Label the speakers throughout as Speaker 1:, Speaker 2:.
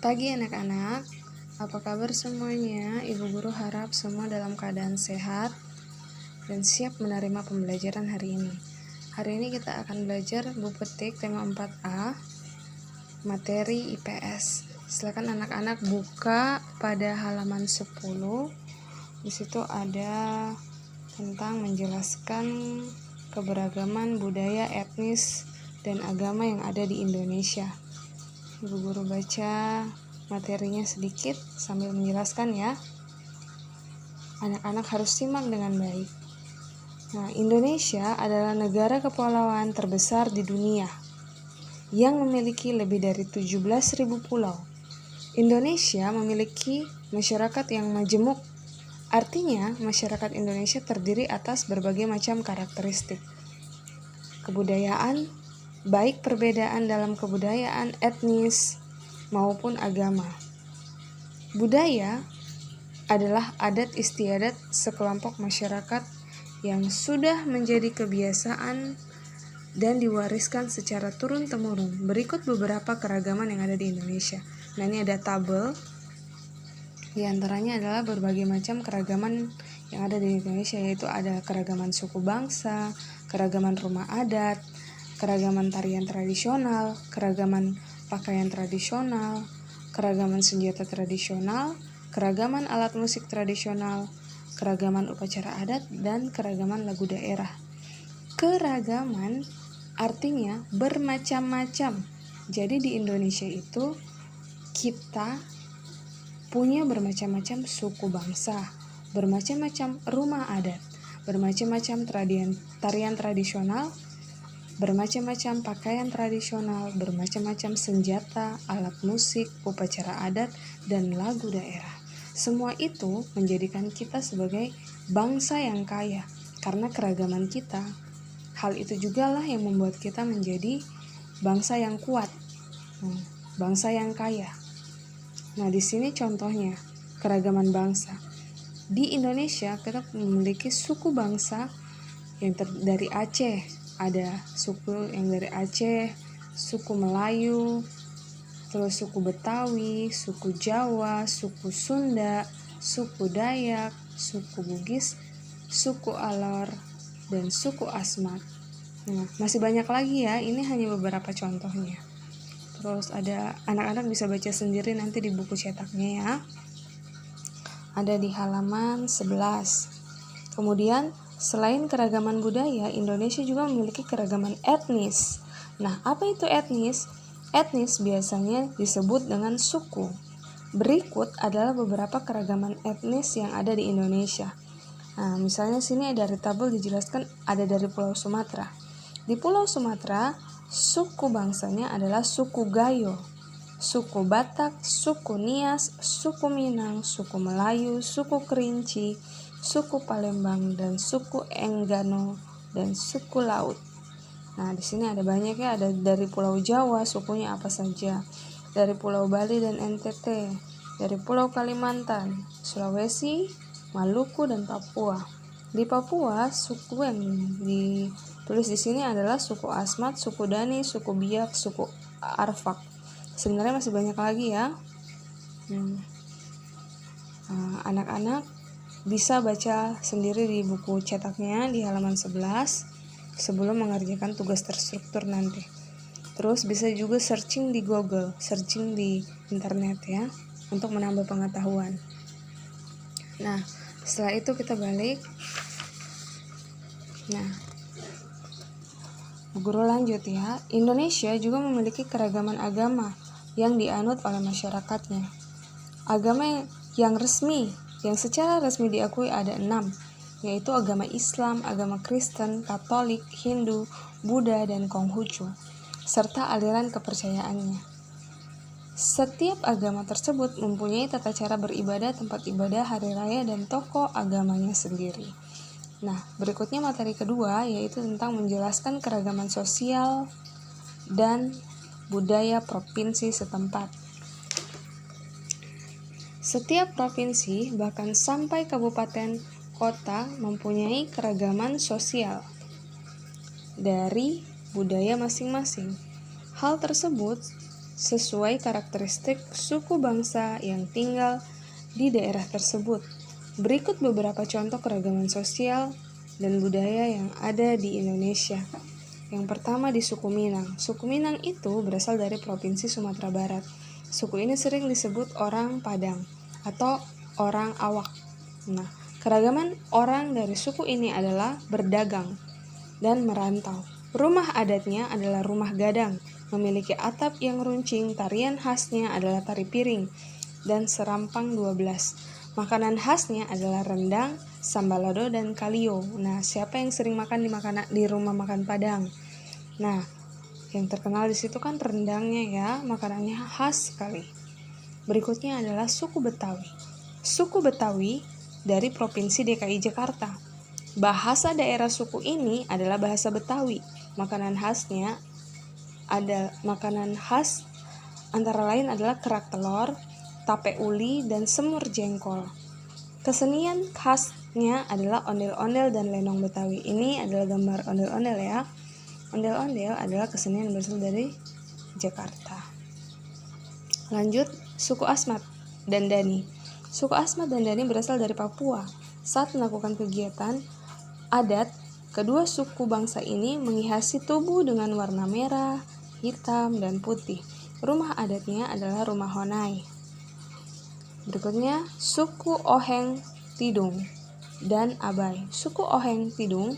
Speaker 1: Pagi anak-anak, apa kabar semuanya? Ibu guru harap semua dalam keadaan sehat dan siap menerima pembelajaran hari ini. Hari ini kita akan belajar buku petik tema 4A, materi IPS. Silakan anak-anak buka pada halaman 10. Di situ ada tentang menjelaskan keberagaman budaya, etnis, dan agama yang ada di Indonesia. Ibu guru baca materinya sedikit sambil menjelaskan ya. Anak-anak harus simak dengan baik. Nah, Indonesia adalah negara kepulauan terbesar di dunia yang memiliki lebih dari 17.000 pulau. Indonesia memiliki masyarakat yang majemuk. Artinya, masyarakat Indonesia terdiri atas berbagai macam karakteristik. Kebudayaan, baik perbedaan dalam kebudayaan, etnis, maupun agama. Budaya adalah adat istiadat sekelompok masyarakat yang sudah menjadi kebiasaan dan diwariskan secara turun-temurun. Berikut beberapa keragaman yang ada di Indonesia. Nah, ini ada tabel. Di antaranya adalah berbagai macam keragaman yang ada di Indonesia, yaitu ada keragaman suku bangsa, keragaman rumah adat, keragaman tarian tradisional, keragaman pakaian tradisional, keragaman senjata tradisional, keragaman alat musik tradisional, keragaman upacara adat, dan keragaman lagu daerah. Keragaman artinya bermacam-macam. Jadi di Indonesia itu kita punya bermacam-macam suku bangsa, bermacam-macam rumah adat, bermacam-macam tarian tradisional, bermacam-macam pakaian tradisional, bermacam-macam senjata, alat musik, upacara adat, dan lagu daerah. Semua itu menjadikan kita sebagai bangsa yang kaya karena keragaman kita. Hal itu jugalah yang membuat kita menjadi bangsa yang kuat, bangsa yang kaya. Nah, di sini contohnya keragaman bangsa. Di Indonesia kita memiliki suku bangsa yang dari Aceh. Ada suku yang dari Aceh, suku Melayu, terus suku Betawi, suku Jawa, suku Sunda, suku Dayak, suku Bugis, suku Alor, dan suku Asmat. Nah, masih banyak lagi ya, ini hanya beberapa contohnya. Terus ada anak-anak bisa baca sendiri nanti di buku cetaknya ya. Ada di halaman 11. Kemudian selain keragaman budaya, Indonesia juga memiliki keragaman etnis. Nah, apa itu etnis? Etnis biasanya disebut dengan suku. Berikut adalah beberapa keragaman etnis yang ada di Indonesia. Nah, misalnya sini dari tabel dijelaskan ada dari Pulau Sumatera. Di Pulau Sumatera, suku bangsanya adalah suku Gayo, suku Batak, suku Nias, suku Minang, suku Melayu, suku Kerinci, suku Palembang, dan suku Enggano, dan suku Laut. Nah, di sini ada banyak ya, ada dari Pulau Jawa, sukunya apa saja, dari Pulau Bali dan NTT, dari Pulau Kalimantan, Sulawesi, Maluku, dan Papua. Di Papua, suku yang ditulis di sini adalah suku Asmat, suku Dani, suku Biak, suku Arfak. Sebenarnya masih banyak lagi ya. Anak-anak bisa baca sendiri di buku cetaknya di halaman 11 sebelum mengerjakan tugas terstruktur nanti. Terus bisa juga searching di Google, searching di internet ya, untuk menambah pengetahuan. Nah, setelah itu kita balik. Nah, guru lanjut ya. Indonesia juga memiliki keragaman agama yang dianut oleh masyarakatnya. Agama yang resmi, yang secara resmi diakui ada 6, yaitu agama Islam, agama Kristen, Katolik, Hindu, Buddha, dan Konghucu, serta aliran kepercayaannya. Setiap agama tersebut mempunyai tata cara beribadah, tempat ibadah, hari raya, dan tokoh agamanya sendiri. Nah, berikutnya materi kedua yaitu tentang menjelaskan keragaman sosial dan budaya provinsi setempat. Setiap provinsi, bahkan sampai kabupaten kota, mempunyai keragaman sosial dari budaya masing-masing. Hal tersebut sesuai karakteristik suku bangsa yang tinggal di daerah tersebut. Berikut beberapa contoh keragaman sosial dan budaya yang ada di Indonesia. Yang pertama di suku Minang. Suku Minang itu berasal dari Provinsi Sumatera Barat. Suku ini sering disebut orang Padang atau orang Awak. Nah, keragaman orang dari suku ini adalah berdagang dan merantau. Rumah adatnya adalah rumah gadang, memiliki atap yang runcing, tarian khasnya adalah tari piring, dan serampang 12. Makanan khasnya adalah rendang, sambalado, dan kalio. Nah, siapa yang sering makan di rumah makan Padang? Nah, yang terkenal di situ kan rendangnya ya, makanannya khas sekali. Berikutnya adalah suku Betawi. Suku Betawi dari Provinsi DKI Jakarta. Bahasa daerah suku ini adalah bahasa Betawi. Makanan khas antara lain adalah kerak telur, tape uli, dan semur jengkol. Kesenian khasnya adalah ondel-ondel dan lenong Betawi. Ini adalah gambar ondel-ondel ya. Ondel-ondel adalah kesenian yang berasal dari Jakarta. Lanjut, suku Asmat dan Dani. Suku Asmat dan Dani berasal dari Papua. Saat melakukan kegiatan adat, kedua suku bangsa ini menghiasi tubuh dengan warna merah, hitam, dan putih. Rumah adatnya adalah rumah Honai. Berikutnya, suku Oheng Tidung dan Abai. Suku Oheng Tidung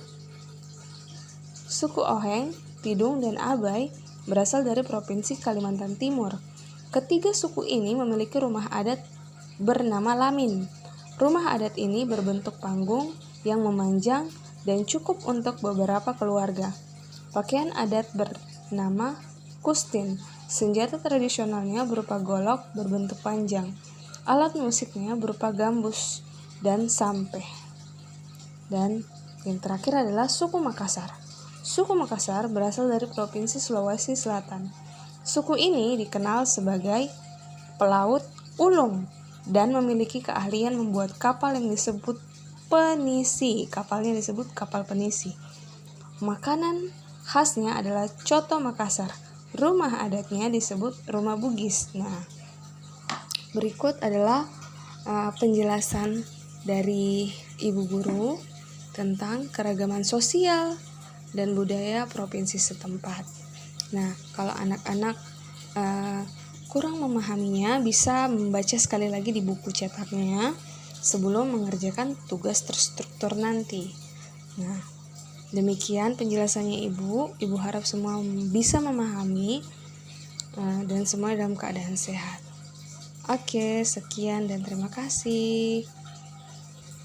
Speaker 1: dan Abai berasal dari Provinsi Kalimantan Timur. Ketiga suku ini memiliki rumah adat bernama Lamin. Rumah adat ini berbentuk panggung yang memanjang dan cukup untuk beberapa keluarga. Pakaian adat bernama Kustin. Senjata tradisionalnya berupa golok berbentuk panjang. Alat musiknya berupa gambus dan sampeh. Dan yang terakhir adalah suku Makassar. Suku Makassar berasal dari Provinsi Sulawesi Selatan. Suku ini dikenal sebagai pelaut ulung dan memiliki keahlian membuat kapal yang disebut penisi. Kapalnya disebut kapal penisi. Makanan khasnya adalah coto Makassar. Rumah adatnya disebut rumah Bugis. Nah, berikut adalah penjelasan dari Ibu Guru tentang keragaman sosial dan budaya provinsi setempat. Nah, kalau anak-anak kurang memahaminya, bisa membaca sekali lagi di buku cetaknya sebelum mengerjakan tugas terstruktur nanti. Nah, demikian penjelasannya Ibu. Ibu harap semua bisa memahami dan semua dalam keadaan sehat. Oke, sekian dan terima kasih.